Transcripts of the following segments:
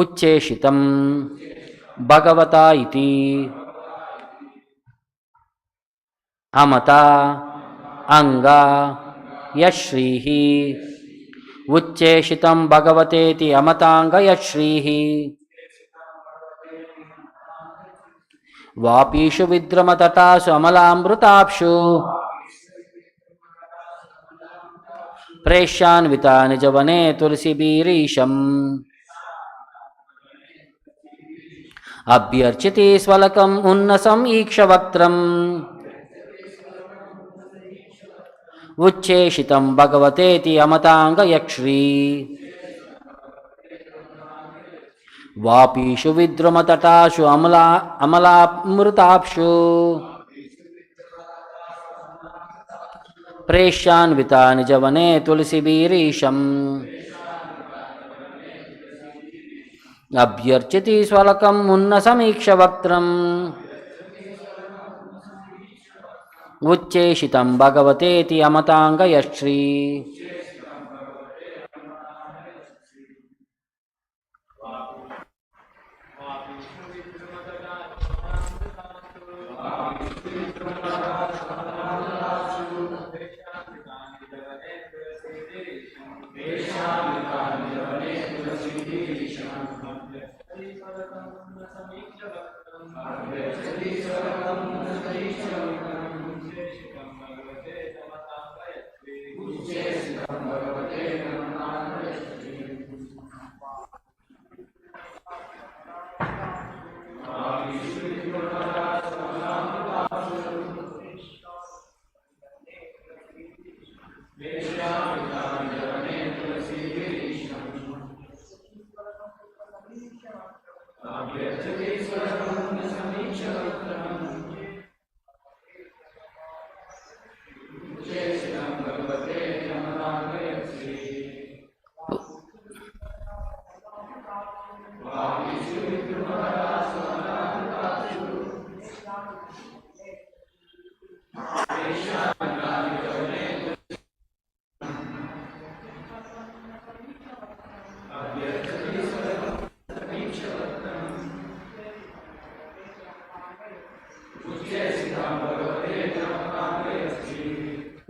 उच्चेषितं भगवता इति अमता अंगा यश्रीः उच्चेषितं भगवतेति अमतांग यश्रीः वापीषु विद्रमतटासु अमलामृताप्सु प्रेष्यान्विता निजवने तुलसीबीरीशम् अभ्यर्चिते स्वलकम् उन्नसम् ईक्षवक्त्रम् उच्चेषितं भगवतेति अमतांग यक्ष्री वापीषु विद्रुमतटासु अमलामृताप्सु प्रेष्यान्विता निजवने तुलसीबीरीशम् अभ्यर्चिति स्वलकम् उन्नसमीक्षवक्त्रम् उच्चेषितं भगवतेति अमतांग यश्री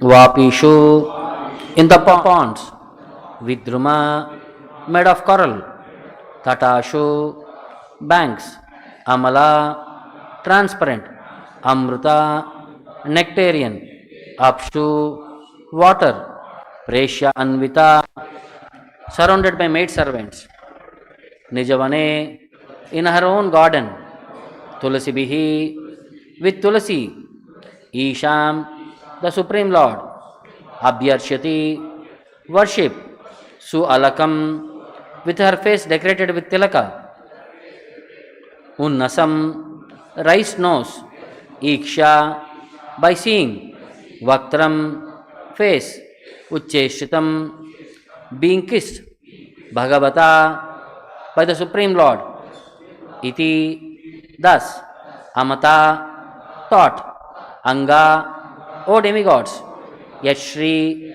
Vapishu, in the ponds, Vidruma, made of coral, Tatashu, banks, Amala, transparent, Amruta, nectarian, Apshu, water, Preshya Anvita, surrounded by maidservants, Nijavane, in her own garden, Tulasi Bihi, with Tulasi, Isham, the Supreme Lord, Abhyarshati, worship, Su Alakam, with her face decorated with tilaka, Unnasam, rice nose, Iksha, by seeing, Vaktram, face, Uchcheshritam, being kissed, Bhagavata, by the Supreme Lord, Iti, thus, Amata, thought, Anga, O demigods, Yashri,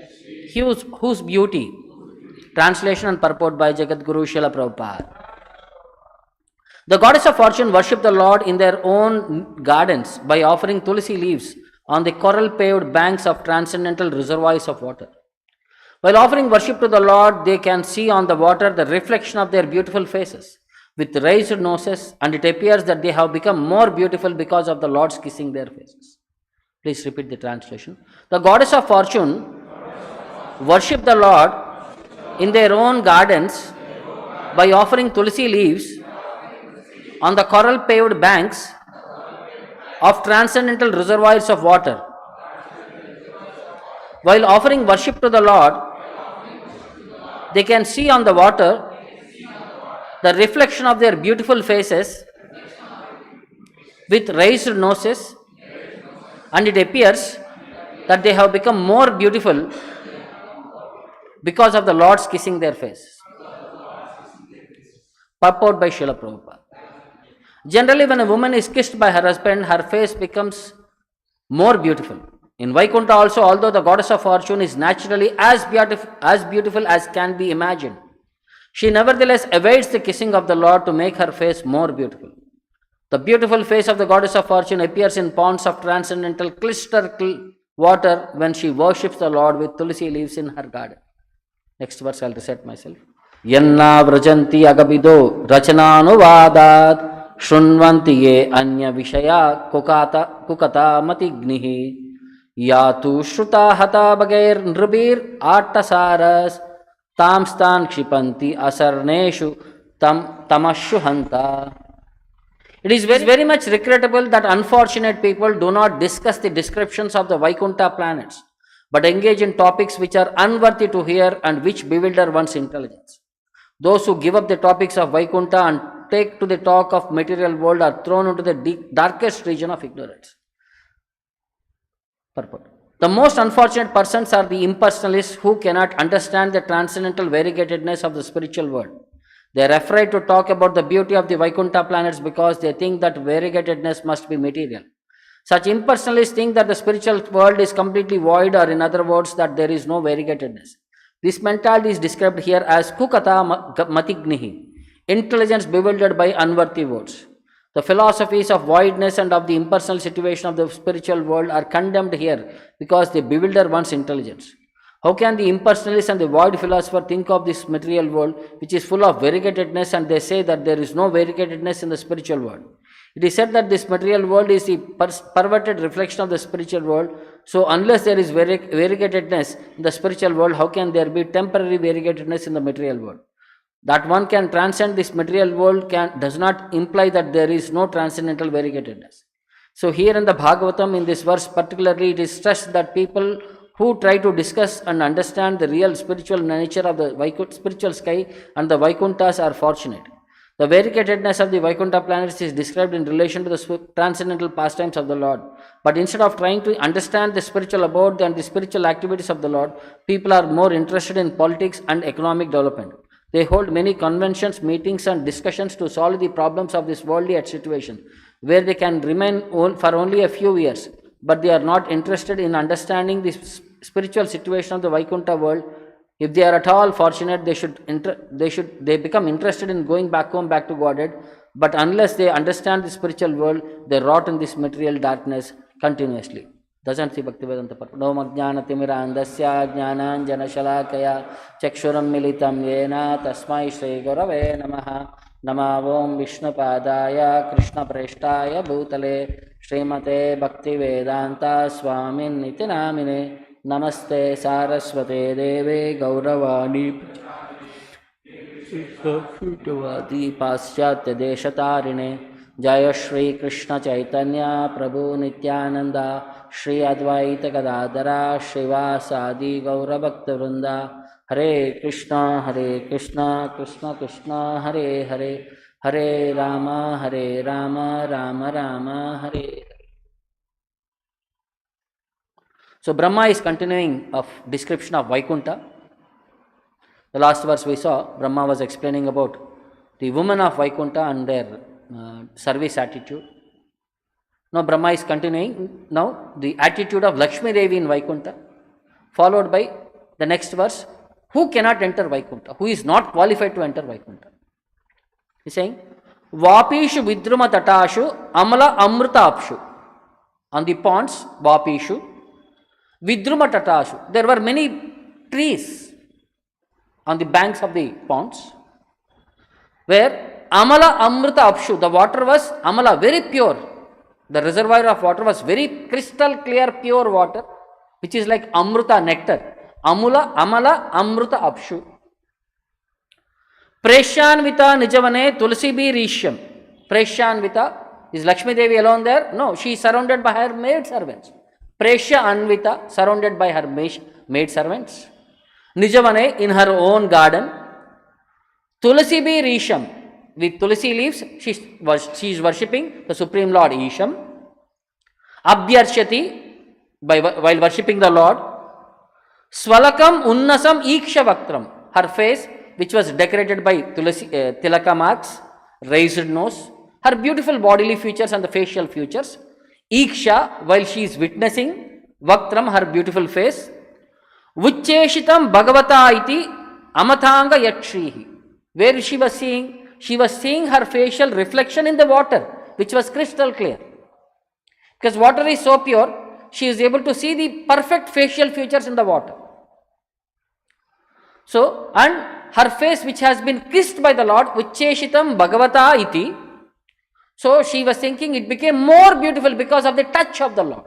whose beauty. Translation and purport by Jagadguru Srila Prabhupada. The goddess of fortune worship the Lord in their own gardens by offering tulasi leaves on the coral-paved banks of transcendental reservoirs of water. While offering worship to the Lord, they can see on the water the reflection of their beautiful faces with raised noses, and it appears that they have become more beautiful because of the Lord's kissing their faces. Please repeat the translation. The goddess of fortune worship the Lord in their own gardens by offering tulasi leaves on the coral-paved banks of transcendental reservoirs of water. While offering worship to the Lord, they can see on the water the reflection of their beautiful faces with raised noses, and it appears that they have become more beautiful because of the Lord's kissing their faces. Purport by Srila Prabhupada. Generally, when a woman is kissed by her husband, her face becomes more beautiful. In Vikunta also, although the goddess of fortune is naturally as beautiful as can be imagined, She nevertheless evades the kissing of the Lord to make her face more beautiful. The beautiful face of the goddess of fortune appears in ponds of transcendental crystal water when she worships the Lord with tulasī leaves in her garden. Next verse I'll recite myself. Yanna vrajanti agabido rachananuvādat shrunvanti ye anya vishaya kukata matignihi yatu shruta hata bagair nrubir attasaras tamstan kshipanti asarneshu tamashuhanta. It is very much regrettable that unfortunate people do not discuss the descriptions of the Vikunta planets, but engage in topics which are unworthy to hear and which bewilder one's intelligence. Those who give up the topics of Vikunta and take to the talk of material world are thrown into the darkest region of ignorance. Purport. The most unfortunate persons are the impersonalists who cannot understand the transcendental variegatedness of the spiritual world. They are afraid to talk about the beauty of the Vikunta planets because they think that variegatedness must be material. Such impersonalists think that the spiritual world is completely void, or in other words, that there is no variegatedness. This mentality is described here as kukata matignihi, intelligence bewildered by unworthy words. The philosophies of voidness and of the impersonal situation of the spiritual world are condemned here because they bewilder one's intelligence. How can the impersonalist and the void philosopher think of this material world which is full of variegatedness, and they say that there is no variegatedness in the spiritual world? It is said that this material world is the perverted reflection of the spiritual world. So unless there is variegatedness in the spiritual world, how can there be temporary variegatedness in the material world? That one can transcend this material world does not imply that there is no transcendental variegatedness. So here in the Bhagavatam, in this verse particularly, it is stressed that people who try to discuss and understand the real spiritual nature of the spiritual sky and the Vikuntas are fortunate. The variegatedness of the Vikunta planets is described in relation to the transcendental pastimes of the Lord. But instead of trying to understand the spiritual abode and the spiritual activities of the Lord, people are more interested in politics and economic development. They hold many conventions, meetings and discussions to solve the problems of this worldly situation, where they can remain for only a few years. But they are not interested in understanding the spiritual situation of the Vikunta world. If they are at all fortunate, they become interested in going back home, back to Godhead. But unless they understand the spiritual world, they rot in this material darkness continuously. Doesn't see Bhakti Vedanta purport. Om Jnana Timirandasya Jnananjana Shalakaya Chakshuram Militam Yena Tasmai Shri Gurave Namaha Namavom Vishnu Padaya Krishna Preshtaya Bhutale Srimate Bhakti Vedanta Swamin Niti Namine Namaste Saraswate Deve Gauravani Shutavadi Paschatya Deshatarine Jaya Shri Krishna Chaitanya Prabhu Nityananda Shri Advaita Gadadara Shrivasadi Gaura Bhakta Vrinda Hare Krishna Krishna Krishna Hare Hare Hare Rama Rama Rama Hare. So Brahma is continuing of description of Vikunta. The last verse we saw, Brahma was explaining about the women of Vikunta and their service attitude. Now Brahma is continuing now the attitude of Lakshmi Devi in Vikunta, followed by the next verse, who cannot enter Vikunta, who is not qualified to enter Vikunta. He is saying, Vapishu Vidruma Tatashu Amala Amrita Apshu. On the ponds, Vapishu Vidruma Tatashu. There were many trees on the banks of the ponds where Amala Amrita Apshu, the water was Amala, very pure. The reservoir of water was very crystal clear, pure water, which is like Amrita, nectar. Amala Amrita Apshu. Preshanvita Nijavane Tulasī Rishyam. Preshanvita, is Lakshmi Devi alone there? No, she is surrounded by her maid servants. Presha Anvita, surrounded by her maid servants. Nijavane, in her own garden. Tulasī Rishyam, with tulasī leaves, she is worshipping the Supreme Lord Isham. Abhyarshati, while worshipping the Lord. Swalakam Unnasam Iksha Vaktram, her face, which was decorated by tilaka marks, raised nose, her beautiful bodily features and the facial features. Iksha, while she is witnessing, Vaktram, her beautiful face. Vucheshitam Bhagavata iti Amathanga Yakshrihi. Where she was seeing? She was seeing her facial reflection in the water, which was crystal clear. Because water is so pure, she is able to see the perfect facial features in the water. So, and her face which has been kissed by the Lord, Uchcheshitam Bhagavata iti. So, she was thinking it became more beautiful because of the touch of the Lord.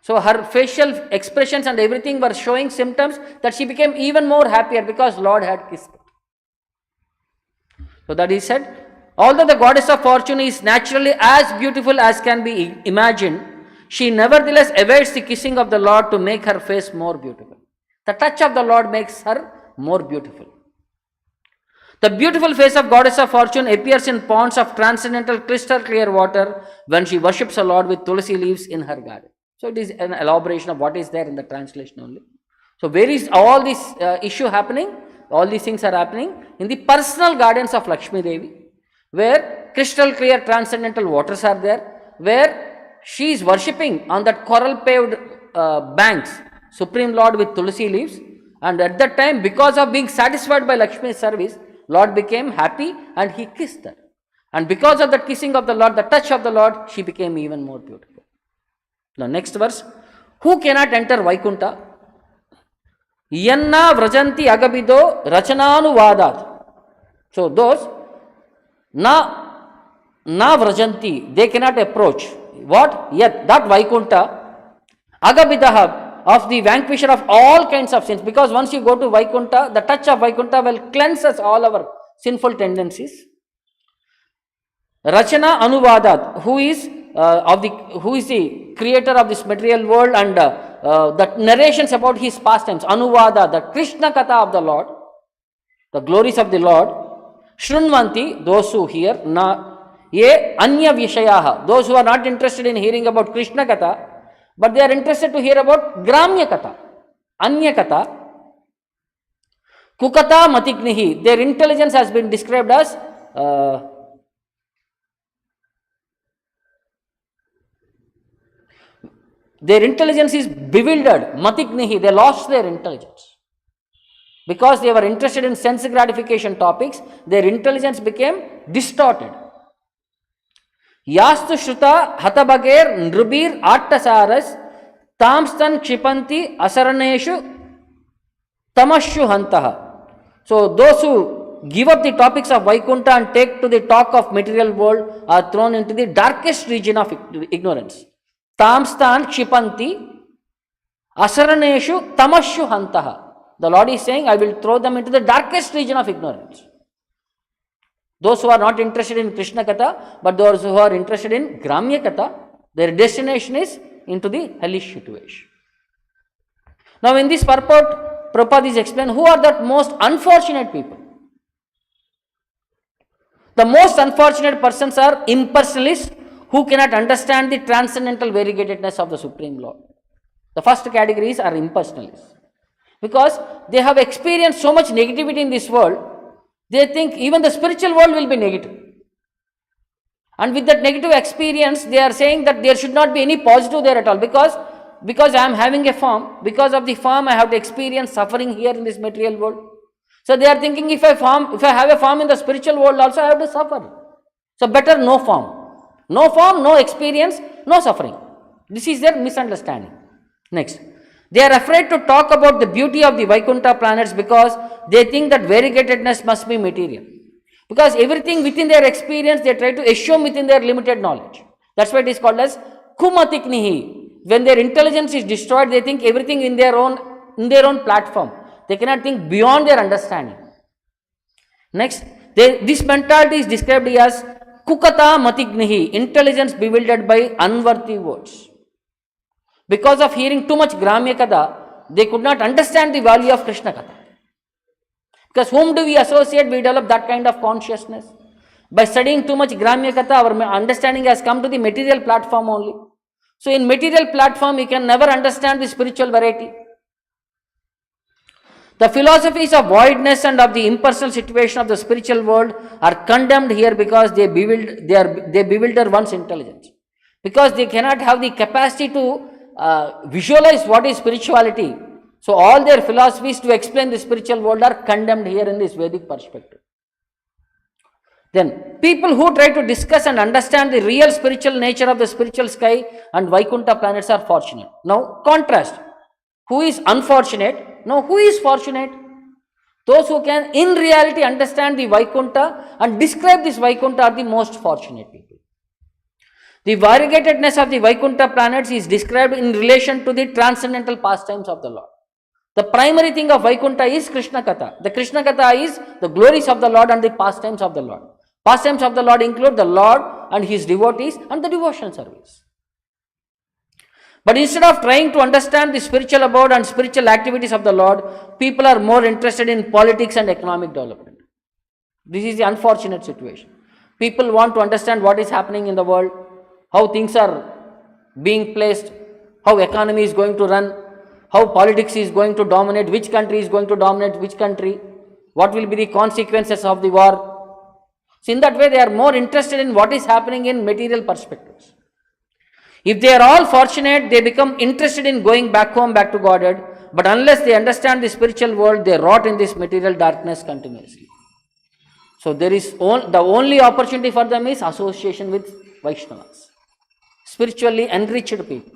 So, her facial expressions and everything were showing symptoms that she became even more happier because Lord had kissed her. So, that is said, although the goddess of fortune is naturally as beautiful as can be imagined, she nevertheless awaits the kissing of the Lord to make her face more beautiful. The touch of the Lord makes her more beautiful. The beautiful face of goddess of fortune appears in ponds of transcendental crystal clear water when she worships the Lord with tulasī leaves in her garden. So it is an elaboration of what is there in the translation only. So where is all this issue happening? All these things are happening in the personal gardens of Lakshmi Devi, where crystal clear transcendental waters are there, where she is worshipping on that coral-paved banks, Supreme Lord with tulasī leaves, and at that time, because of being satisfied by Lakshmi's service, Lord became happy and he kissed her. And because of the kissing of the Lord, the touch of the Lord, she became even more beautiful. Now next verse, who cannot enter Vikunta? Yanna vrajanti agabido rachananu vadat. So those na vrajanti, they cannot approach. What? Yet that Vikunta, agabidaha, of the vanquisher of all kinds of sins. Because once you go to Vikunta, the touch of Vikunta will cleanse us all our sinful tendencies. Rachana Anuvadat, who is the creator of this material world, and the narrations about his pastimes, Anuvada, the Krishna Katha of the Lord, the glories of the Lord. Shrunvanti, those who hear, ye anya vishayaha, those who are not interested in hearing about Krishna Katha, but they are interested to hear about Gramya Katha, Anya Katha. Kukata Matignihi, their intelligence has been described as their intelligence is bewildered, Matignihi, they lost their intelligence. Because they were interested in sense gratification topics, their intelligence became distorted. Yastu Shruta Hatabagir Nrubir Attasaras Tamstan Kshipanti Asaraneshu Tamashu Hantaha. So those who give up the topics of Vaikunta and take to the talk of material world are thrown into the darkest region of ignorance. Tamstan Kshipanti Asaraneshu Tamashu Hantaha. The Lord is saying, I will throw them into the darkest region of ignorance. Those who are not interested in Krishna Katha, but those who are interested in Gramya Katha, their destination is into the hellish situation. Now in this purport, Prabhupada is explaining who are the most unfortunate people. The most unfortunate persons are impersonalists who cannot understand the transcendental variegatedness of the Supreme Lord. The first categories are impersonalists. Because they have experienced so much negativity in this world, they think even the spiritual world will be negative. And with that negative experience, they are saying that there should not be any positive there at all. Because I am having a form, because of the form I have to experience suffering here in this material world. So they are thinking if I have a form in the spiritual world also, I have to suffer. So better no form. No form, no experience, no suffering. This is their misunderstanding. Next. They are afraid to talk about the beauty of the Vaikunta planets because they think that variegatedness must be material. Because everything within their experience, they try to assume within their limited knowledge. That's why it is called as kumatiknihi. When their intelligence is destroyed, they think everything in their own platform. They cannot think beyond their understanding. Next, this mentality is described as kukata matignihi, intelligence bewildered by unworthy words. Because of hearing too much Gramya Katha, they could not understand the value of Krishna Katha. Because whom do we associate? We develop that kind of consciousness. By studying too much Gramya Katha, our understanding has come to the material platform only. So in material platform, you can never understand the spiritual variety. The philosophies of voidness and of the impersonal situation of the spiritual world are condemned here because they bewilder one's intelligence. Because they cannot have the capacity to visualize what is spirituality. So all their philosophies to explain the spiritual world are condemned here in this Vedic perspective. Then people who try to discuss and understand the real spiritual nature of the spiritual sky and Vikunta planets are fortunate. Now contrast. Who is unfortunate? Now who is fortunate? Those who can in reality understand the Vikunta and describe this Vikunta are the most fortunate people. The variegatedness of the Vikunta planets is described in relation to the transcendental pastimes of the Lord. The primary thing of Vaikuntha is Krishna Katha. The Krishna Katha is the glories of the Lord and the pastimes of the Lord. Pastimes of the Lord include the Lord and his devotees and the devotion service. But instead of trying to understand the spiritual abode and spiritual activities of the Lord, people are more interested in politics and economic development. This is the unfortunate situation. People want to understand what is happening in the world, how things are being placed, how economy is going to run, how politics is going to dominate, which country is going to dominate which country, what will be the consequences of the war. So in that way they are more interested in what is happening in material perspectives. If they are all fortunate, they become interested in going back home, back to Godhead, but unless they understand the spiritual world, they rot in this material darkness continuously. So there is the only opportunity for them is association with Vaishnavas, spiritually enriched people.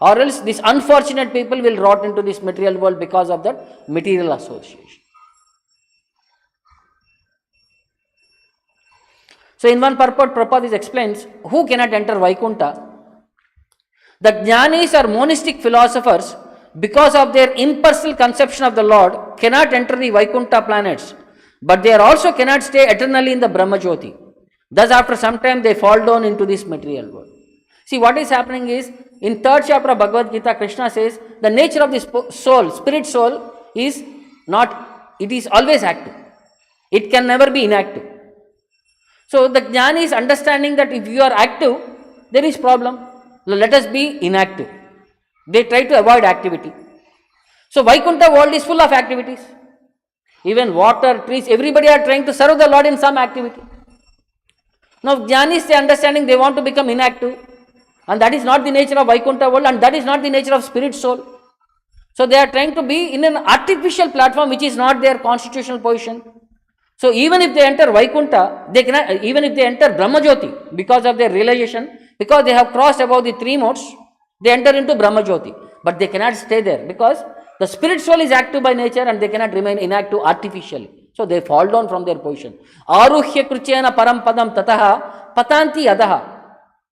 Or else these unfortunate people will rot into this material world because of that material association. So in one purport, Prabhupada explains who cannot enter Vaikuntha. The Jnanis or monistic philosophers, because of their impersonal conception of the Lord, cannot enter the Vaikuntha planets, but they also cannot stay eternally in the Brahmajyoti. Thus after some time they fall down into this material world. See, what is happening is, in 3rd chapter of Bhagavad Gita, Krishna says, the nature of this soul, spirit soul, is not, it is always active. It can never be inactive. So the Jnani is understanding that if you are active, there is problem. Let us be inactive. They try to avoid activity. So Vaikuntha world is full of activities. Even water, trees, everybody are trying to serve the Lord in some activity. Now Jnanis, they understanding they want to become inactive. And that is not the nature of Vaikuntha world, and that is not the nature of spirit soul. So they are trying to be in an artificial platform which is not their constitutional position. So even if they enter Vaikuntha, they cannot, even if they enter Brahmajyoti, because of their realization, because they have crossed above the 3 modes, they enter into Brahmajyoti. But they cannot stay there because the spirit soul is active by nature and they cannot remain inactive artificially. So they fall down from their position. Aruhya kruchena param padam tataha patanti adaha.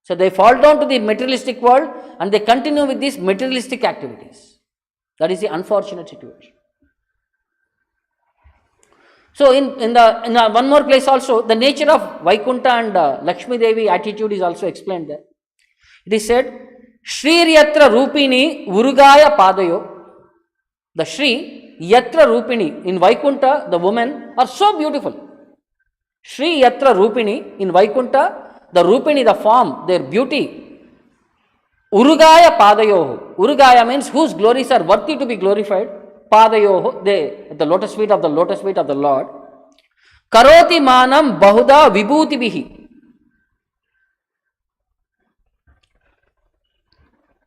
So they fall down to the materialistic world and they continue with these materialistic activities. That is the unfortunate situation. So in one more place also, the nature of Vaikuntha and Lakshmi Devi attitude is also explained there. It is said, Shri Yatra Rupini Urugaya Padayo. The Shri Yatra Rupini, in Vaikuntha, the women are so beautiful. Shri Yatra Rupini, in Vaikuntha, the Rupini, the form, their beauty. Urugaya Padayoho. Urugaya means whose glories are worthy to be glorified. Padayoho, they at the lotus feet of the Lord. Karoti manam bahuda vibhuti bihi.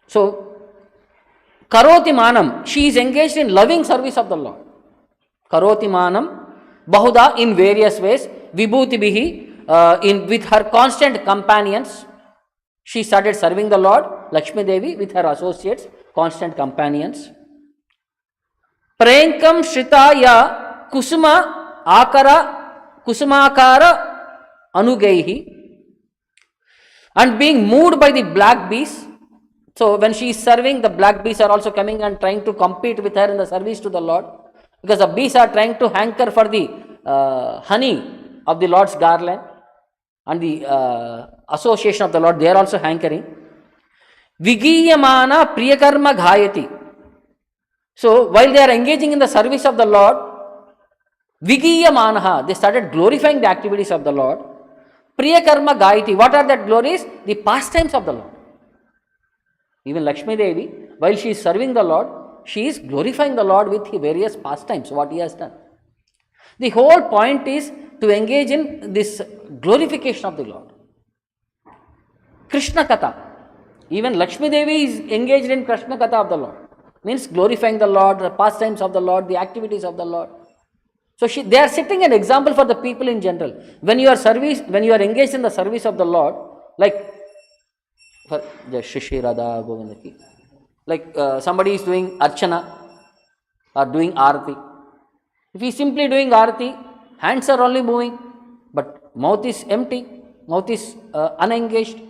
So, Karoti manam, she is engaged in loving service of the Lord. Karoti manam bahuda, in various ways. Vibhuti bihi, with her constant companions. She started serving the Lord, Lakshmi Devi, with her associates, constant companions. Prenkam Shritaya Kusumakara Anugaihi, and being moved by the black bees. So when she is serving, the black bees are also coming and trying to compete with her in the service to the Lord, because the bees are trying to hanker for the honey of the Lord's garland and the association of the Lord. They are also hankering. Vigiyamana Priyakarma Ghayati. So while they are engaging in the service of the Lord, Vigiyamanaha, they started glorifying the activities of the Lord. Priyakarma Gayati, what are that glories? The pastimes of the Lord. Even Lakshmi Devi, while she is serving the Lord, she is glorifying the Lord with various pastimes, what he has done. The whole point is to engage in this glorification of the Lord. Krishna Katha. Even Lakshmi Devi is engaged in Krishna Katha of the Lord. means glorifying the Lord, the pastimes of the Lord, the activities of the Lord. So they are setting an example for the people in general. When you are engaged in the service of the Lord, like for the Shri Radha Govindaki, like somebody is doing archana or doing arati. If he is simply doing arati, hands are only moving, but mouth is empty, mouth is unengaged.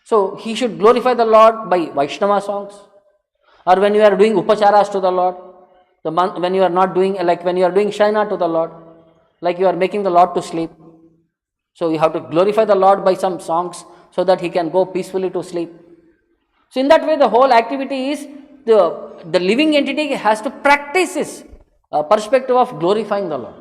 So he should glorify the Lord by Vaishnava songs. Or when you are doing upacharas to the Lord, when you are not doing, like when you are doing shaina to the Lord, like you are making the Lord to sleep. So you have to glorify the Lord by some songs so that he can go peacefully to sleep. So in that way, the whole activity is the living entity has to practice this perspective of glorifying the Lord.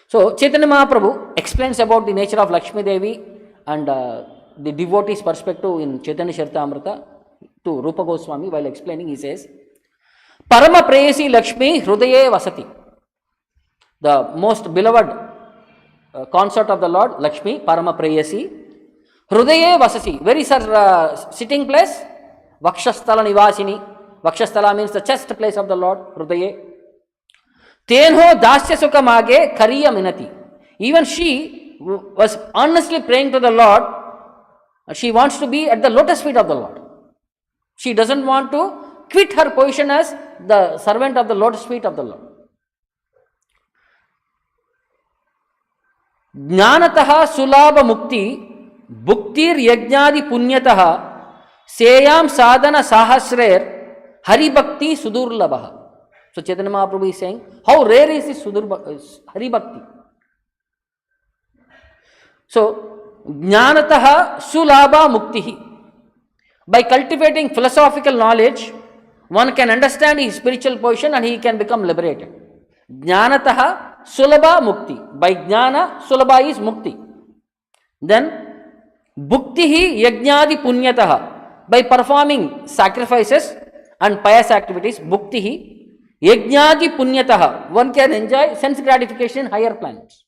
So Chaitanya Mahaprabhu explains about the nature of Lakshmi Devi and the devotee's perspective in Chaitanya Charitamrita to Rupa Goswami. While explaining, he says, Parama Preyasi Lakshmi Hrudaye Vasati. The most beloved consort of the Lord, Lakshmi, Parama Preyasi, Hrudaye Vasasi. Where is her sitting place? Vakshasthala Nivasini. Vakshasthala means the chest place of the Lord, Hrudaye. Tenho Dasya Sukha Mage Kariya Minati. Even she was earnestly praying to the Lord. She wants to be at the lotus feet of the Lord. She doesn't want to quit her position as the servant of the lotus feet of the Lord. Jnanataha sulabha mukti bhuktir yajnadi punyataha seyam sadhana sahasrer hari bhakti sudurlabha. So Chaitanya Mahaprabhu is saying, how rare is this hari bhakti? So jnanataha sulabha muktihi. By cultivating philosophical knowledge, one can understand his spiritual position and he can become liberated. Jnanataha sulabha mukti. By jnana, sulabha is mukti. Then, bhuktihi yajnadi punyataha. By performing sacrifices and pious activities, bhuktihi yajnadi punyataha. One can enjoy sense gratification in higher planets.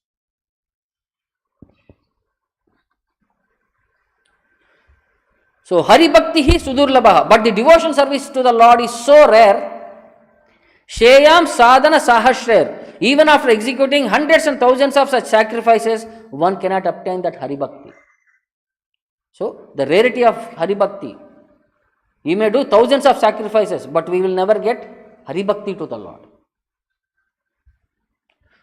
So, Hari Bhakti hi Sudurlabha, but the devotion service to the Lord is so rare. Sheyam Sadhana Sahasrer, even after executing hundreds and thousands of such sacrifices, one cannot obtain that Hari Bhakti. So, the rarity of Hari Bhakti. We may do thousands of sacrifices, but we will never get Hari Bhakti to the Lord.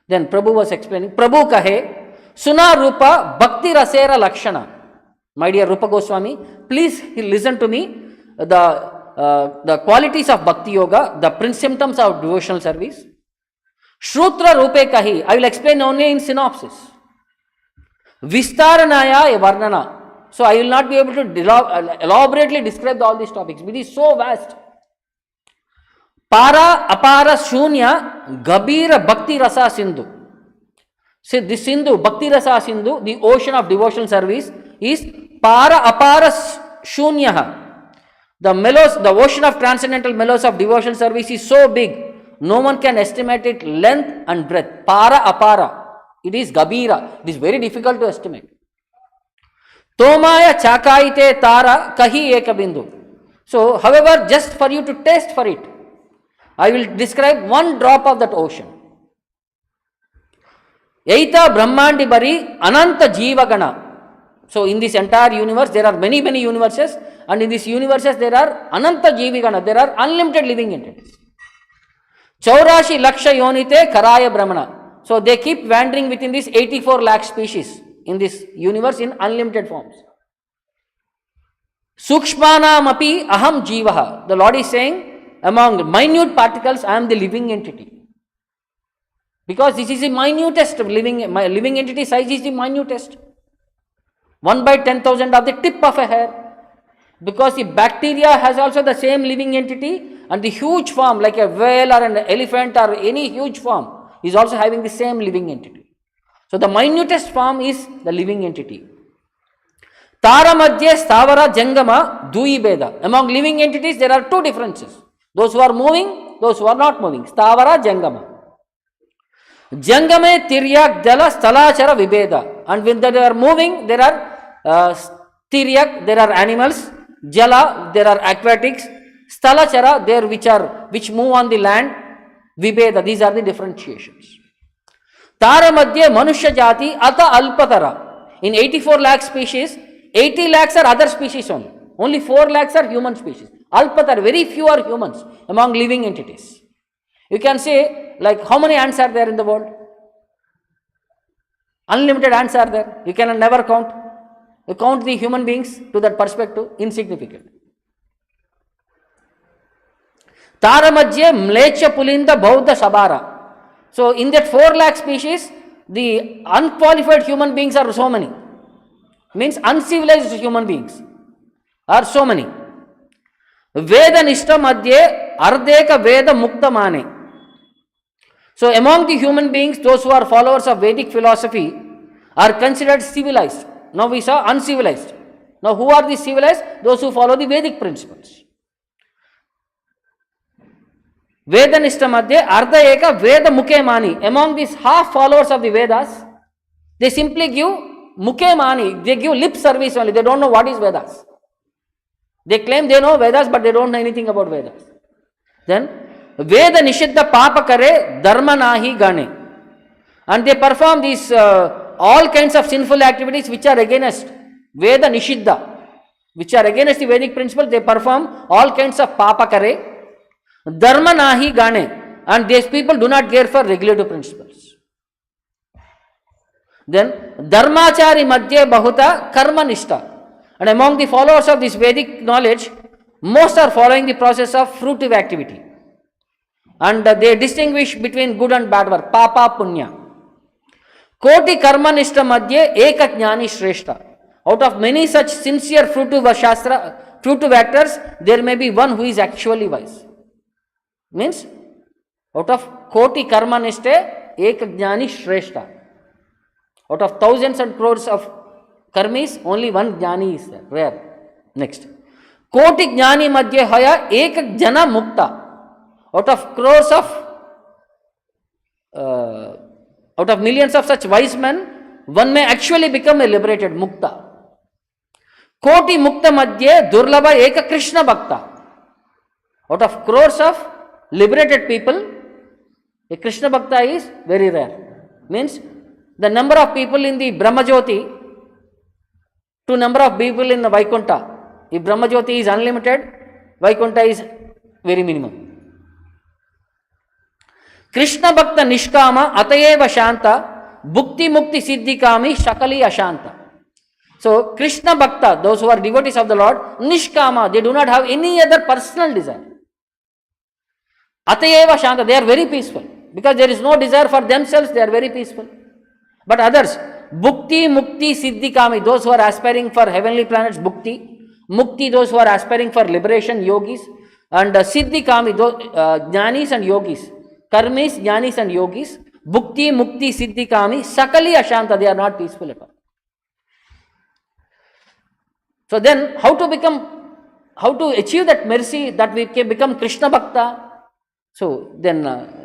Then Prabhu was explaining, Prabhu kahe, Suna Rupa Bhakti Rasera Lakshana. My dear Rupa Goswami, please listen to me. The qualities of Bhakti Yoga, the symptoms of devotional service. Shrutra Rupe Kahi, I will explain only in synopsis. Vistaranaya Varnana. So I will not be able to elaborately describe all these topics. It is so vast. Para Apara Shunya Gabira Bhakti Rasa Sindhu. See, this Sindhu, Bhakti Rasa Sindhu, the ocean of devotional service, is Para Apara Shunyaha. The mellows, the ocean of transcendental mellows of devotional service is so big, no one can estimate its length and breadth. Para Apara. It is Gabira. It is very difficult to estimate. Tomaya Chakaite Tara Kahi Ekabindu. So, however, just for you to taste for it, I will describe one drop of that ocean. Eita Brahmandi Bari Ananta Jivagana. So, in this entire universe, there are many universes, and in these universes, there are Ananta Jivagana, there are unlimited living entities. Chaurashi Laksha Yonite Karaya Brahmana. So, they keep wandering within these 84 lakh species in this universe in unlimited forms. Sukshmanam api aham jivaha. The Lord is saying, among minute particles, I am the living entity. Because this is the minutest living entity size is the minutest. 1/10,000 of the tip of a hair. Because the bacteria has also the same living entity, and the huge form like a whale or an elephant or any huge form is also having the same living entity. So the minutest form is the living entity. Tara Madhye Stavara Jangama Dui Beda. Among living entities there are two differences. Those who are moving, those who are not moving. Stavara Jangama. Jangame Tiryak Jala Stalachara Vibeda. And when they are moving, there are Tiryak, there are animals. Jala, there are aquatics. Stalachara, there which move on the land. Vibeda, these are the differentiations. Tara madhye manushya jati ata alpatara. In 84 lakh species, 80 lakhs are other species only. Only 4 lakhs are human species. Alpatar, very few are humans among living entities. You can say, like, how many ants are there in the world? Unlimited ants are there. You can never count. You count the human beings to that perspective, insignificant. Tara madhye mlecha pulinda bauddha sabara. So, in that 4 lakh species, the unqualified human beings are so many. Means uncivilized human beings are so many. Veda nishta madhye ardeka veda mukta mane. So, among the human beings, those who are followers of Vedic philosophy are considered civilized. Now we saw uncivilized. Now who are the civilized? Those who follow the Vedic principles. Veda nishta madhye ardha eka veda mukhe mani. Among these half followers of the Vedas, they simply give mukhe mani. They give lip service only. They don't know what is Vedas. They claim they know Vedas, but they don't know anything about Vedas. Then Veda nishiddha papa kare dharma nahi gane. And they perform these all kinds of sinful activities which are against Veda nishiddha, which are against the Vedic principle. They perform all kinds of papa kare dharma nahi gane. And these people do not care for regulative principles. Then dharmachari madhye bahuta karma nishta. And among the followers of this Vedic knowledge, most are following the process of fruitive activity. And they distinguish between good and bad work, papa, punya. Koti karma nishta madhye eka jnani shreshta. Out of many such sincere fruitive actors, there may be one who is actually wise. Means, out of koti karma nishta eka jnani shreshta. Out of thousands and crores of karmis, only one jnani is there, rare. Next. Koti jnani madhye haya eka jana mukta. Out of crores of, out of millions of such wise men, one may actually become a liberated mukta. Koti mukta madhye durlabha eka Krishna bhakta. Out of crores of liberated people, a Krishna bhakta is very rare. Means the number of people in the Brahmajyoti to number of people in the Vikunta. If Brahmajyoti is unlimited, Vikunta is very minimum. Krishna Bhakta Nishkama Atayeva Shanta Bhukti Mukti Siddhi Kami Shakali Ashanta. So Krishna Bhakta, those who are devotees of the Lord, Nishkama, they do not have any other personal desire. Atayeva Shanta, they are very peaceful. Because there is no desire for themselves, they are very peaceful. But others, Bhukti Mukti Siddhi Kami, those who are aspiring for heavenly planets, Bhukti. Mukti, those who are aspiring for liberation, yogis. And Siddhi Kami, Jnanis and yogis. Karmis, Jnanis and yogis, Bhukti, Mukti, Siddhi, Kami, Sakali Ashanta, they are not peaceful at all. So then, how to achieve that mercy that we can become Krishna Bhakta? So then,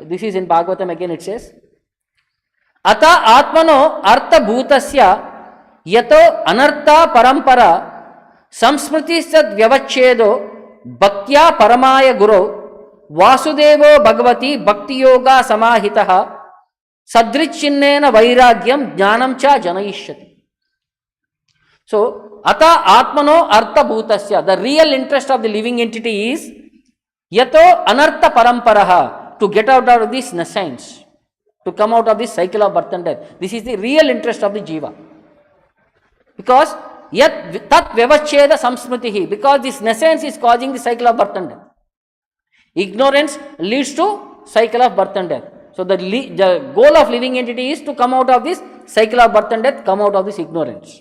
this is in Bhagavatam again it says, Ata Atmano Artha Bhutasya Yato Anartha Parampara Samsmriti Sad Vyavachedo Bhaktya Paramaya Guru Vasudevo Bhagavati Bhakti Yoga Samahitaha Sadrichinnena Vairagyam Jnanam Cha Janayishyati. So, Ata Atmano Artha Bhutasya, the real interest of the living entity is Yato Anartha Paramparaha, to get out of this nescience, to come out of this cycle of birth and death. This is the real interest of the Jiva. Because Yat Tat Vyavacheda Samsmritihi, because this nescience is causing the cycle of birth and death. Ignorance leads to cycle of birth and death. So the goal of living entity is to come out of this cycle of birth and death, come out of this ignorance.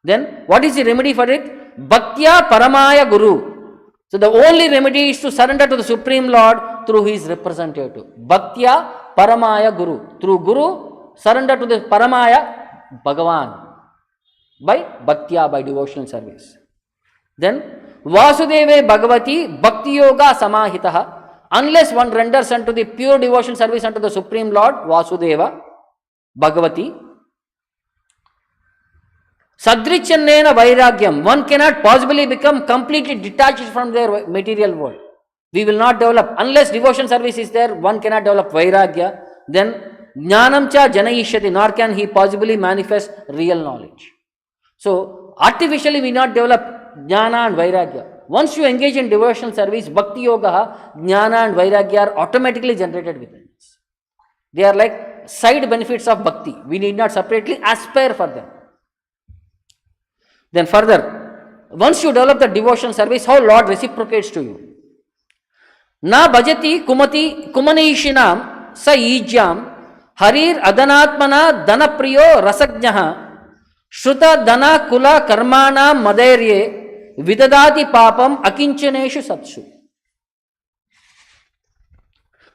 Then what is the remedy for it? Bhaktya Paramaya Guru. So the only remedy is to surrender to the Supreme Lord through his representative. Bhaktya Paramaya Guru. Through Guru, surrender to the Paramaya Bhagavan. By Bhaktya, by devotional service. Then Vasudeve Bhagavati Bhakti Yoga Samahitaha. Unless one renders unto the pure devotion service unto the Supreme Lord, Vasudeva Bhagavati, Sadrichannena vairagyam. One cannot possibly become completely detached from their material world. We will not develop, unless devotion service is there, one cannot develop vairagya. Then jnanam cha janayishyati, nor can he possibly manifest real knowledge. So, artificially we not develop jnana and vairagya. Once you engage in devotional service, bhakti yoga, jnana and vairagya are automatically generated within us. They are like side benefits of bhakti. We need not separately aspire for them. Then further, once you develop the devotional service, how Lord reciprocates to you. Na bhajati kumanishinam sa ijyam harir adanatmana danapriyo rasajnaha shruta dana kula karmana maderye vidadati papam akinchaneshu satsu.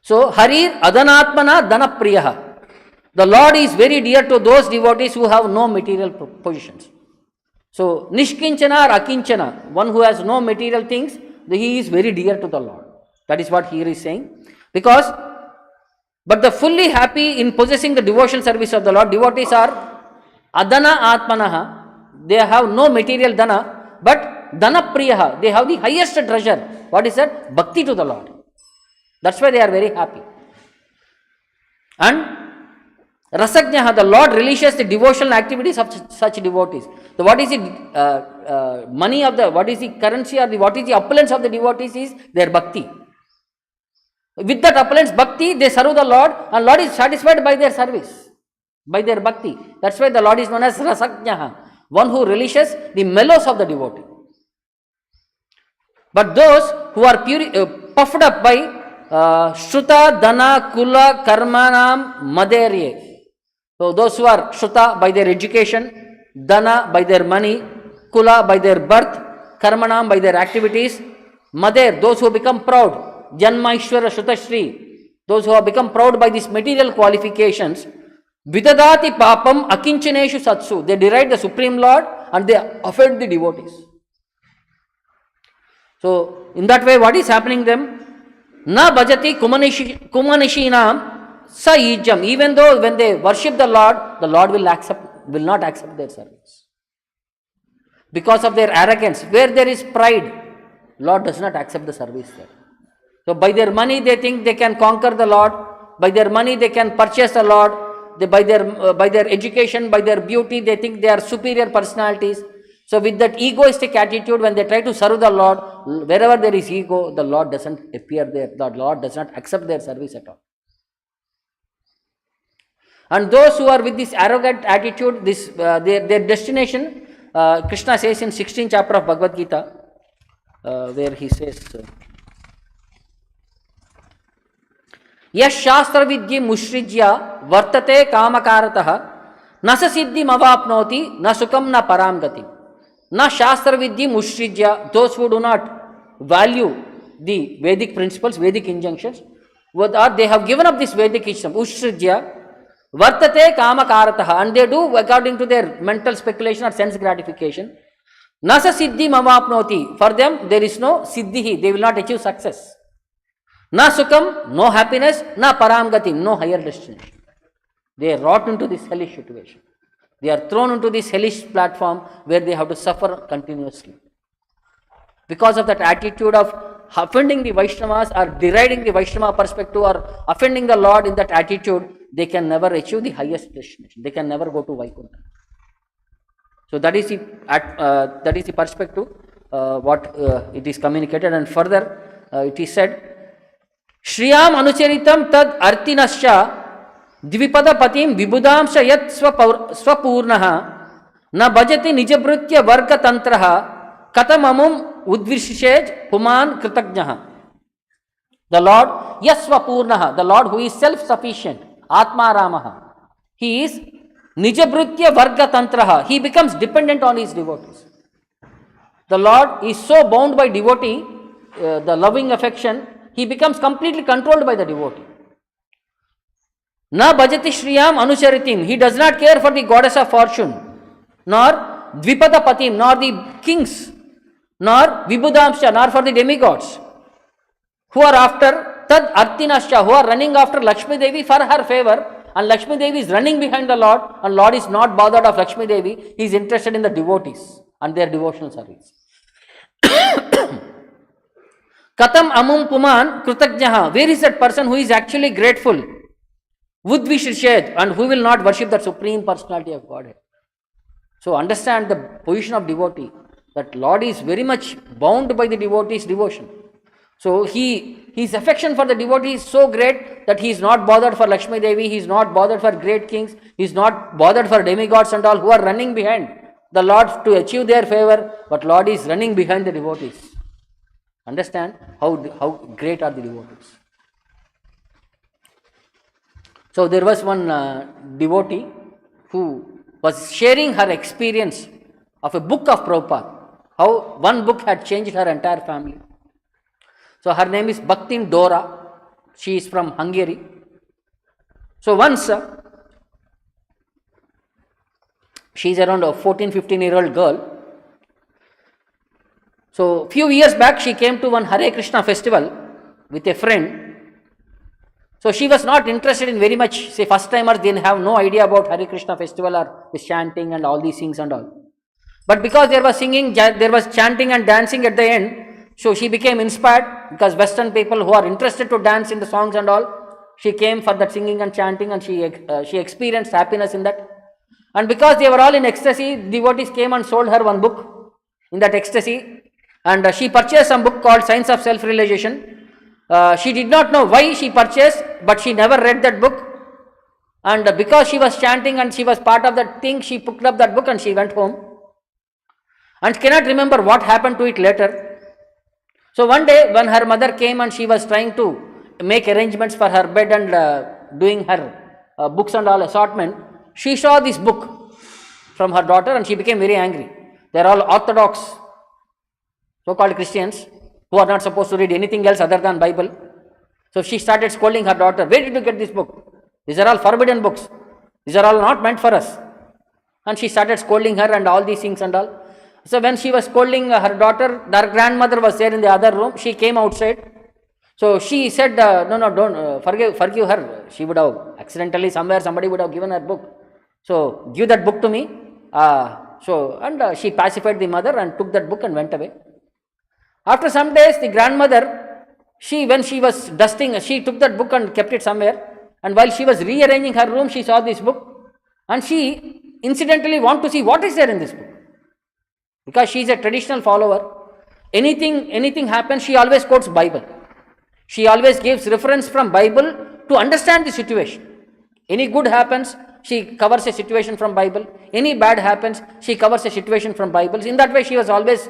So, harir adanatmana danapriyaha. The Lord is very dear to those devotees who have no material positions. So, nishkinchana or akinchana, one who has no material things, he is very dear to the Lord. That is what here is saying. Because, but the fully happy in possessing the devotional service of the Lord, devotees are adana atmanaha, they have no material dana, but dana priyaha, they have the highest treasure. What is that? Bhakti to the Lord. That's why they are very happy. And rasajnaha, the Lord relishes the devotional activities of such devotees. So what is the money of the, what is the currency or what is the opulence of the devotees is their bhakti. With that opulence bhakti, they serve the Lord, and Lord is satisfied by their service, by their bhakti. That's why the Lord is known as rasajnaha, one who relishes the mellows of the devotee. But those who are puffed up by shruta, dana, kula, karmanam, maderye. So those who are shruta by their education, dana by their money, kula by their birth, karmanam by their activities, mader, those who become proud, janma ishvara shrutashri, those who have become proud by these material qualifications, vidadati papam akinchaneshu satsu, they deride the Supreme Lord and they offend the devotees. So, in that way, what is happening them? Na bhajati kumanishinam sa ijam. Even though when they worship the Lord will not accept their service. Because of their arrogance, where there is pride, Lord does not accept the service there. So by their money they think they can conquer the Lord, by their money they can purchase the Lord, by their education, by their beauty, they think they are superior personalities. So with that egoistic attitude, when they try to serve the Lord, wherever there is ego, the Lord doesn't appear there, the Lord does not accept their service at all. And those who are with this arrogant attitude, their destination, Krishna says in 16th chapter of Bhagavad Gita, where he says, Yash shastra vidya mushrijya vartate kamakarataha na sa siddhi mavapnoti na sukam na paramgati. Na shastra vidya mushrijya, those who do not value the Vedic principles, Vedic injunctions, or they have given up this Vedic wisdom, ushrijya, vartate kamakarataha, and they do according to their mental speculation or sense gratification. Na sa siddhi mavapnoti, for them there is no siddhi, they will not achieve success. Na sukam, no happiness, na paramgati, no higher destination. They are wrought into this hellish situation. They are thrown into this hellish platform where they have to suffer continuously. Because of that attitude of offending the Vaishnavas or deriding the Vaishnava perspective or offending the Lord in that attitude, they can never achieve the highest destination. They can never go to vikunta. So that is the perspective what it is communicated, and further it is said, Shriyam anucharitam tad artinasya dvipada patim vibudamsha yat swapurnaha na bhajati nijabhrutya varga tantraha katamamum udvishej puman kritagnaha. The Lord, yasvapurnaha, the Lord who is self-sufficient, Atma Ramaha, he is nijabhrutya varga tantraha, he becomes dependent on his devotees. The Lord is so bound by devotee, the loving affection, he becomes completely controlled by the devotee. Na bhajati shriyam anucharitim, he does not care for the goddess of fortune, nor dvipada patim, nor the kings, nor vibudamsha, nor for the demigods, who are after tad artinascha, who are running after Lakshmi Devi for her favor, And Lakshmi Devi is running behind the Lord, and Lord is not bothered of Lakshmi Devi. He is interested in the devotees and their devotional service. Katam amum puman kritagnaha. Where is that person who is actually grateful? Udvishrished, and who will not worship that supreme personality of Godhead. So understand the position of devotee. That Lord is very much bound by the devotee's devotion. So his affection for the devotee is so great that he is not bothered for Lakshmi Devi, he is not bothered for great kings, he is not bothered for demigods and all who are running behind the Lord to achieve their favor, but Lord is running behind the devotees. Understand how great are the devotees. So there was one devotee who was sharing her experience of a book of Prabhupada, how one book had changed her entire family. So her name is Bhakti Dora. She is from Hungary. So once, she is around a 14-15-year-old girl. So few years back she came to one Hare Krishna festival with a friend. So she was not interested in very much, say first timers, they have no idea about Hare Krishna festival or the chanting and all these things and all. But because there was singing, there was chanting and dancing at the end, so she became inspired, because Western people who are interested to dance in the songs and all, she came for that singing and chanting, and she experienced happiness in that. And because they were all in ecstasy, devotees came and sold her one book in that ecstasy, and she purchased some book called Science of Self-Realization. She did not know why she purchased, but she never read that book. And because she was chanting and she was part of that thing, she picked up that book and she went home. And cannot remember what happened to it later. So one day when her mother came and she was trying to make arrangements for her bed and doing her books and all assortment, she saw this book from her daughter and she became very angry. They are all orthodox, so-called Christians, who are not supposed to read anything else other than Bible. So she started scolding her daughter, where did you get this book? These are all forbidden books. These are all not meant for us. And she started scolding her and all these things and all. So when she was scolding her daughter, her grandmother was there in the other room. She came outside. So she said, no, don't forgive her. She would have accidentally somewhere somebody would have given her book. So give that book to me. She pacified the mother and took that book and went away. After some days, the grandmother, when she was dusting, she took that book and kept it somewhere. And while she was rearranging her room, she saw this book. And she incidentally wanted to see what is there in this book. Because she is a traditional follower, anything happens, she always quotes Bible. She always gives reference from Bible to understand the situation. Any good happens, she covers a situation from Bible. Any bad happens, she covers a situation from Bible. In that way, she was always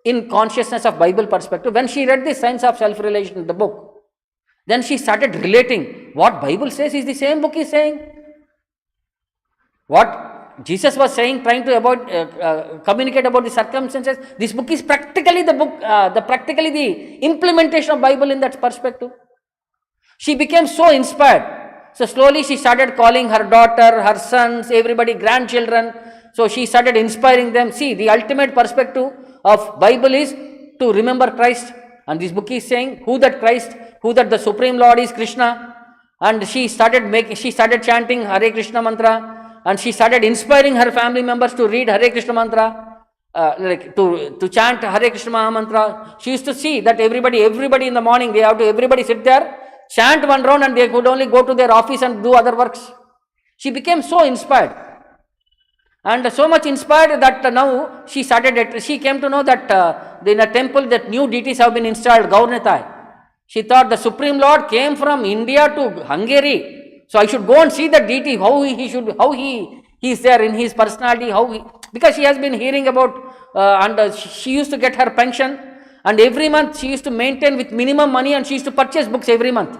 in consciousness of Bible perspective. When she read the Science of Self-Realization in the book, then she started relating what Bible says is the same book is saying. What Jesus was saying, trying to communicate about the circumstances. This book is practically the implementation of Bible in that perspective. She became so inspired. So slowly she started calling her daughter, her sons, everybody, grandchildren. So she started inspiring them. See, the ultimate perspective of Bible is to remember Christ. And this book is saying who that the Supreme Lord is, Krishna. And she started chanting Hare Krishna mantra. And she started inspiring her family members to read Hare Krishna mantra, to chant Hare Krishna mantra. She used to see that everybody in the morning, everybody sit there, chant one round and they could only go to their office and do other works. She became so inspired. And so much inspired that now she came to know that in a temple that new deities have been installed, Gaurnitai. She thought the Supreme Lord came from India to Hungary. So I should go and see the deity, how he is there in his personality, because she has been hearing about, she used to get her pension, and every month she used to maintain with minimum money, and she used to purchase books every month.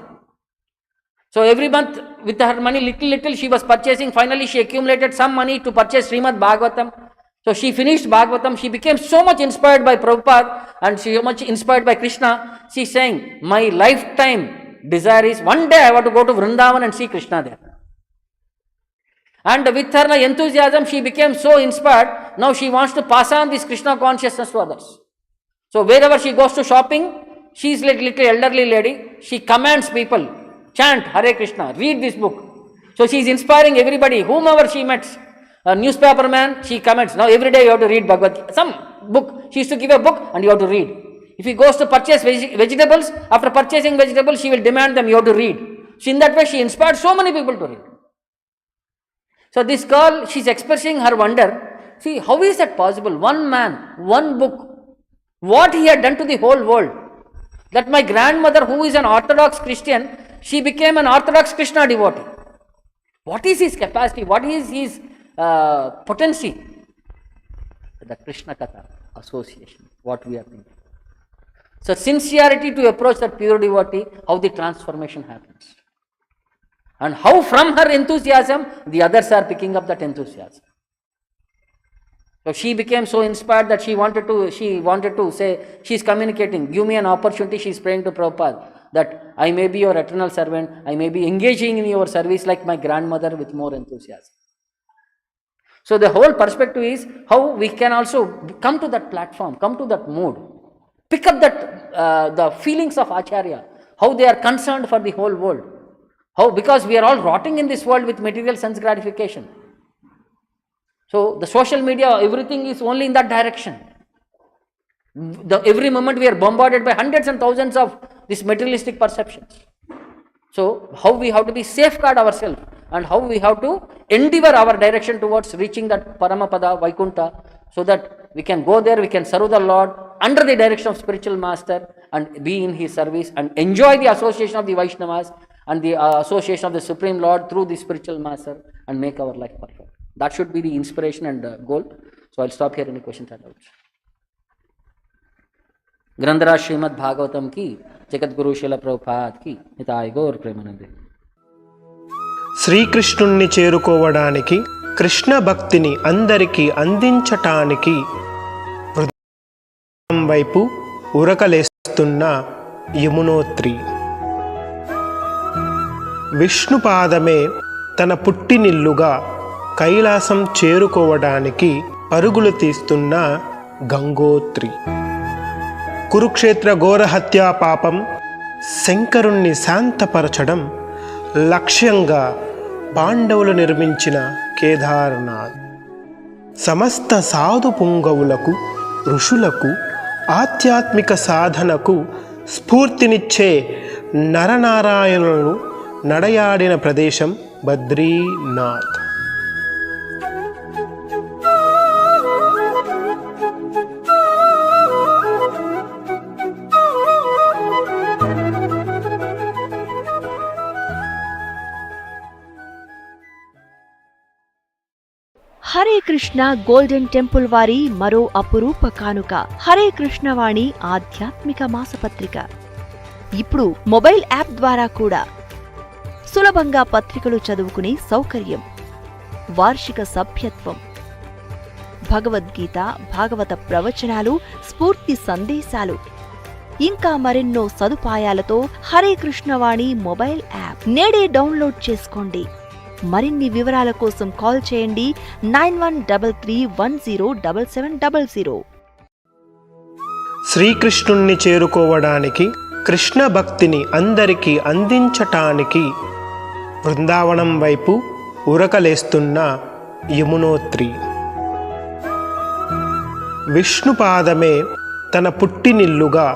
So every month with her money, little she was purchasing. Finally she accumulated some money to purchase Srimad Bhagavatam. So she finished Bhagavatam. She became so much inspired by Prabhupada and so much inspired by Krishna. She is saying, my lifetime desire is one day I want to go to Vrindavan and see Krishna there. And with her enthusiasm, she became so inspired. Now she wants to pass on this Krishna consciousness to others. So wherever she goes to shopping, she is like little elderly lady. She commands people, chant Hare Krishna, read this book. So she is inspiring everybody, whomever she met. A newspaper man, she comments, now every day you have to read Bhagavad Gita. Some book, she used to give a book and you have to read. If he goes to purchase vegetables, after purchasing vegetables, she will demand them, you have to read. So in that way, she inspired so many people to read. So this girl, she's expressing her wonder. See, how is that possible? One man, one book, what he had done to the whole world. That my grandmother, who is an Orthodox Christian, she became an Orthodox Krishna devotee. What is his capacity? What is his potency? The Krishna Katha association, what we are thinking. So sincerity to approach that pure devotee, how the transformation happens. And how from her enthusiasm, the others are picking up that enthusiasm. So she became so inspired that she wanted to say, she is communicating, give me an opportunity, she is praying to Prabhupada, that I may be your eternal servant, I may be engaging in your service like my grandmother with more enthusiasm. So the whole perspective is how we can also come to that platform, come to that mood, pick up that the feelings of Acharya, how they are concerned for the whole world. How? Because we are all rotting in this world with material sense gratification. So the social media, everything is only in that direction. Every moment we are bombarded by hundreds and thousands of these materialistic perceptions. So how we have to be safeguard ourselves and how we have to endeavor our direction towards reaching that Paramapada, Vikunta, so that we can go there, we can serve the Lord under the direction of spiritual master and be in his service and enjoy the association of the Vaishnavas and the association of the Supreme Lord through the spiritual master and make our life perfect. That should be the inspiration and goal. So I'll stop here. Any questions and doubts? ग्रंथराज Shrimad Bhagavatam की, जगत गुरु श्रील ప్రభుపాద్ की, నితాయ గౌర్ ప్రేమానందే. శ్రీకృష్ణుణ్ణి చేరుకోవడానికి, కృష్ణ భక్తిని అందరికీ అందించటానికి వృందావనం వైపు ఉరకలేస్తున్న యమునోత్రి. విష్ణుపాదమే తన పుట్టినిల్లుగా కైలాసం చేరుకోవడానికి పరుగులు తీస్తున్న గంగోత్రి. కురుక్షేత్ర ఘోర హత్యా పాపం శంకరుణ్ణి శాంతపరచడం లక్ష్యంగా పాండవులు నిర్మించిన కేదార్నాథ్. సమస్త సాధు పుంగవులకు, ఋషులకు, ఆధ్యాత్మిక సాధనకు స్ఫూర్తినిచ్చే నరనారాయణులను నడయాడిన ప్రదేశం బద్రీనాథ్. హరే కృష్ణ గోల్డెన్ టెంపుల్ వారి మరో అపురూప కానుక హరే కృష్ణవాణి ఆధ్యాత్మిక మాసపత్రిక. ఇప్పుడు మొబైల్ యాప్ ద్వారా కూడా సులభంగా పత్రికలు చదువుకునే సౌకర్యం, వార్షిక సభ్యత్వం, భగవద్గీత, భాగవత ప్రవచనాలు, స్ఫూర్తి సందేశాలు, ఇంకా మరెన్నో సదుపాయాలతో హరే కృష్ణవాణి మొబైల్ యాప్ నేడే డౌన్లోడ్ చేసుకోండి. మరిన్ని వివరాల కోసం కాల్ చేయండి 9133107700. శ్రీకృష్ణుణ్ణి చేరుకోవడానికి, కృష్ణ భక్తిని అందరికీ అందించటానికి బృందావనం వైపు ఉరకలేస్తున్న యమునోత్రి. విష్ణుపాదమే తన పుట్టినిల్లుగా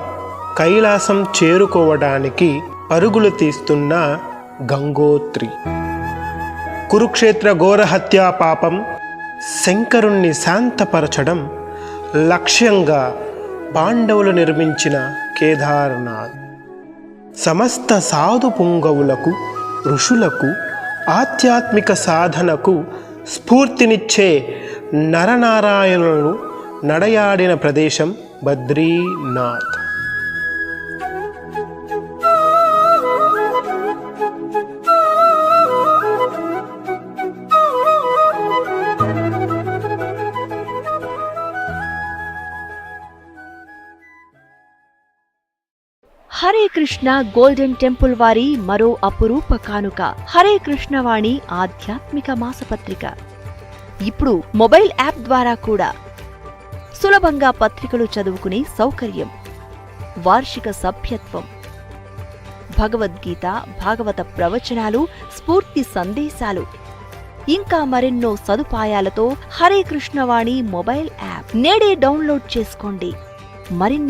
కైలాసం చేరుకోవడానికి పరుగులు తీస్తున్న గంగోత్రి. కురుక్షేత్ర ఘోర హత్యా పాపం శంకరుణ్ణి శాంతపరచడం లక్ష్యంగా పాండవులు నిర్మించిన కేదార్నాథ్. సమస్త సాధు పుంగవులకు, ఋషులకు, ఆధ్యాత్మిక సాధనకు స్ఫూర్తినిచ్చే నరనారాయణులను నడయాడిన ప్రదేశం బద్రీనాథ్. హరే కృష్ణ గోల్డెన్ టెంపుల్ వారి మరో అపురూప కానుక హరే కృష్ణవాణి ఆధ్యాత్మిక మాసపత్రిక. ఇప్పుడు మొబైల్ యాప్ ద్వారా కూడా సులభంగా పత్రికలు చదువుకునే సౌకర్యం, వార్షిక సభ్యత్వం, భగవద్గీత, భాగవత ప్రవచనాలు, స్ఫూర్తి సందేశాలు ఇంకా మరెన్నో సదుపాయాలతో హరే కృష్ణవాణి మొబైల్ యాప్ నేడే డౌన్లోడ్ చేసుకోండి. మరిన్ని